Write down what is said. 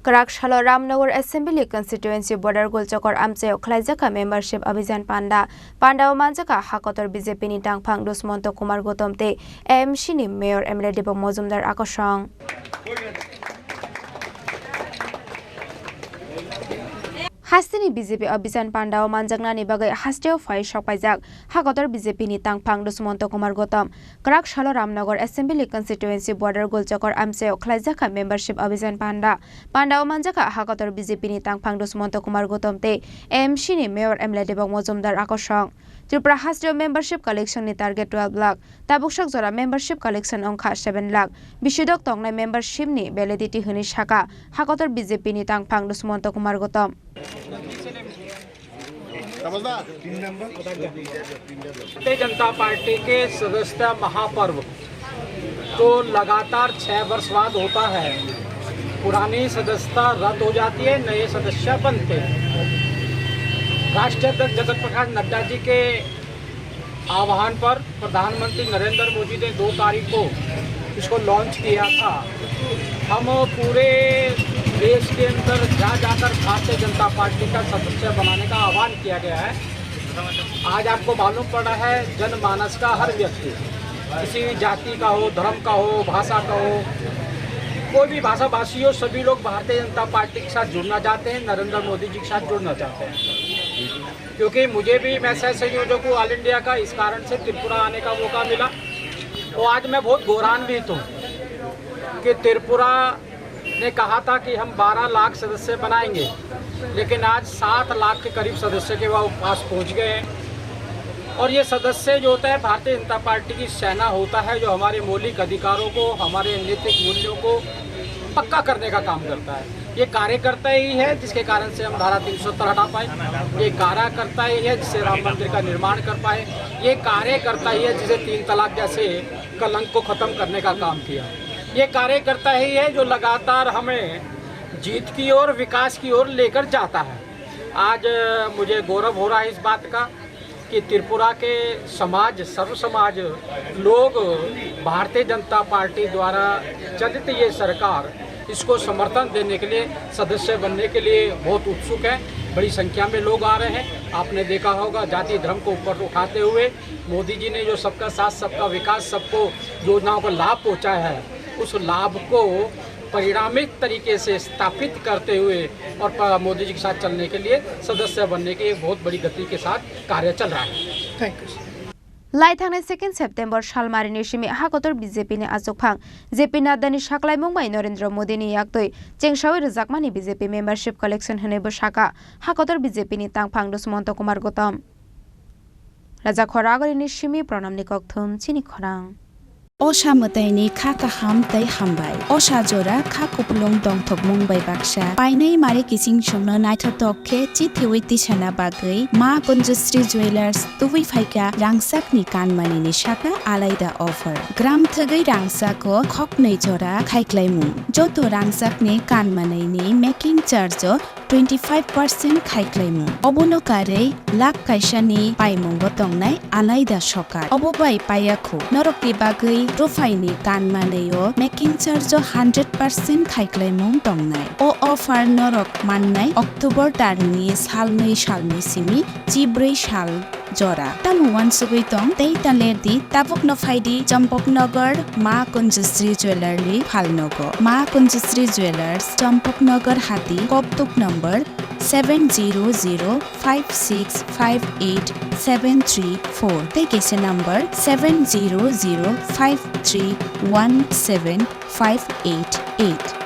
Kraksalni Ramnagar Assembly Constituency Border Gulchakor Amcheo Khlaijaka Membership Abhijan Pandao Manjakha Hakotor BJP ni Tangphang Dushmanta Kumar Goutam te Chini Mayor MLA Debok Mojumdar Khorang Hastini BJP Abhijan Pandao Manjakha ni bagai hasteo fai shokpaijak Hakotor BJP ni Tangphang Dushmanta Kumar Goutam Kraksalni Ramnagar Assembly Constituency Border Gulchakor Amcheo Khlaijaka Membership Abhijan Pandao Manjakha Hakotor BJP ni Tangphang Dushmanta Kumar Goutam te Chini Mayor MLA Debok Mojumdar Khorang Tripura hasteo membership collection ni target 12 lakh tabukshak jora membership collection ongkha 7 lakh bisudok tongnai membership ni validity hini saka Hakotor BJP ni Tangphang Dushmanta Kumar Goutam Bharatiya Janata party के सदस्यता महापर्व तो लगातार 6 वर्ष बाद होता है। पुरानी सदस्यता रद्द हो जाती है, नए सदस्य बनते हैं। राष्ट्रीय अध्यक्ष जगत प्रकाश नड्डा जी के आह्वान पर प्रधानमंत्री नरेंद्र मोदी ने 2 तारीख को इसको लॉन्च किया था। हम पूरे देश के अंदर जाकर भारतीय जनता पार्टी का सदस्य बनाने का आह्वान किया गया है। आज आपको मालूम पड़ा है जनमानस का हर व्यक्ति किसी जाति का हो, धर्म का हो, भाषा का हो, कोई भी भाषा भाषी हो, सभी लोग भारतीय जनता पार्टी के साथ जुड़ना चाहते हैं, नरेंद्र मोदी जी के साथ जुड़ना चाहते हैं। क्योंकि मुझे भी मैं सह संयोजक हूँ ऑल इंडिया का, इस कारण से त्रिपुरा आने का मौका मिला। तो आज मैं बहुत गौरवान्वित हूँ कि त्रिपुरा ने कहा था कि हम 12 लाख सदस्य बनाएंगे, लेकिन आज 7 लाख के करीब सदस्य के पास पहुंच गए हैं। और ये सदस्य जो होता है भारतीय जनता पार्टी की सेना होता है, जो हमारे मौलिक अधिकारों को, हमारे नैतिक मूल्यों को पक्का करने का काम करता है। ये कार्यकर्ता ही है जिसके कारण से हम धारा 370 हटा पाए, ये कार्यकर्ता ही है जिससे राम मंदिर का निर्माण कर पाए, ये कार्यकर्ता ही है जिसे 3 तलाक जैसे कलंक को ख़त्म करने का काम किया। ये कार्यकर्ता ही है जो लगातार हमें जीत की ओर, विकास की ओर लेकर जाता है। आज मुझे गौरव हो रहा है इस बात का कि त्रिपुरा के समाज, सर्व समाज लोग भारतीय जनता पार्टी द्वारा चलित ये सरकार इसको समर्थन देने के लिए, सदस्य बनने के लिए बहुत उत्सुक है। बड़ी संख्या में लोग आ रहे हैं। आपने देखा होगा जाति धर्म को ऊपर उठाते हुए मोदी जी ने जो सबका साथ सबका विकास, सबको योजनाओं को लाभ पहुँचाया है, उस लाभ को परिणामित तरीके से स्थापित करते हुए और मोदी जी के साथ चलने के लिए सदस्य बनने की एक बहुत बड़ी गति के साथ कार्य चल रहा है। Thank you. Lai thangnai 2 September Salmarini Shimi Hakotor BJP ni Achukphang JP Nadda ni saklaimung bai Narendra Modi ni yaktoi chengsawi rwjakmani BJP membership collection hwnaibо saka Hakotor BJP ni Tangphang Dushmanta Kumar Goutam Raja Khorang ni Shimi pranamni kokthum Chini Khorang Osha mataini kha kaham tai hambai Osha jora kha kupulong dongthok mungbai baksa painai mare kising chungno naithotok khe chithiwi tisana bagai Ma Kunjusri Jewelers tuwi phaika rangsak ni kanmani ni saka alaida offer gram thagai rangsak ko khoknai jora khaiklaimu joto rangsak ni kanmanai ni making charge 25% khaiklaimu obono kare lak kaisa ni paimungbo tongnai alaida sokar obobai payakho norokti bagai Profile ni kanmaneo making charge 100% khaiklaimung tongnai o offer norok mannai October tarni salnai salni simi chibrei sal jora tamu wansugui tong tei talerdi tabuk no phaidi Champaknagar Ma Kunjusri Jewelry phalnogo Ma Kunjusri Jewelers Champaknagar hati koptuk number 70056587334 Tekese number 70053175888